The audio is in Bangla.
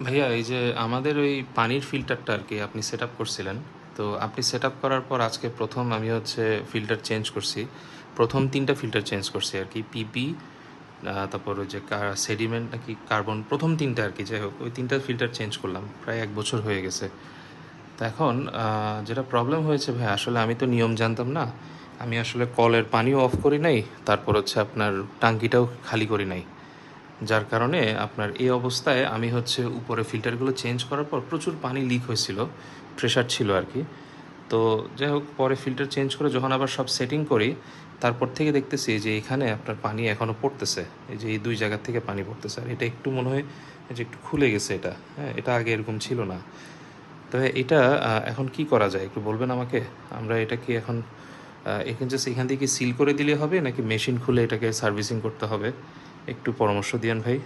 ভাইয়া এই যে আমাদের ওই পানির ফিল্টারটা আর কি আপনি সেট আপ করছিলেন। তো আপনি সেট আপ করার পর আজকে প্রথম আমি হচ্ছে ফিল্টার চেঞ্জ করছি। প্রথম তিনটা ফিল্টার চেঞ্জ করছি আর কি, পিপি, তারপর ওই যে সেডিমেন্ট নাকি কার্বন, প্রথম তিনটা আর কি। যাই হোক, ওই তিনটা ফিল্টার চেঞ্জ করলাম, প্রায় 1 বছর হয়ে গেছে। তো এখন যেটা প্রবলেম হয়েছে ভাই, আসলে আমি তো নিয়ম জানতাম না। আমি আসলে কলের পানিও অফ করি নাই, তারপর হচ্ছে আপনার টাঙ্কিটাও খালি করি নাই। যার কারণে আপনার এই অবস্থায় আমি হচ্ছে উপরে ফিল্টারগুলো চেঞ্জ করার পর প্রচুর পানি লিক হয়েছিল, প্রেশার ছিল আর কি। তো যাই হোক, পরে ফিল্টার চেঞ্জ করে যখন আবার সব সেটিং করি, তারপর থেকে দেখতেছি যে এখানে আপনার পানি এখনও পড়তেছে। এই যে এই দুই জায়গার থেকে পানি পড়তেছে, আর এটা একটু মনে হয় যে একটু খুলে গেছে এটা। হ্যাঁ, এটা আগে এরকম ছিল না। তবে এটা এখন কি করা যায় একটু বলবেন আমাকে? আমরা এটা কি এখন এখানে জাস্ট এখান থেকে সিল করে দিলে হবে, নাকি মেশিন খুলে এটাকে সার্ভিসিং করতে হবে? একটু পরামর্শ দিয়েন ভাই।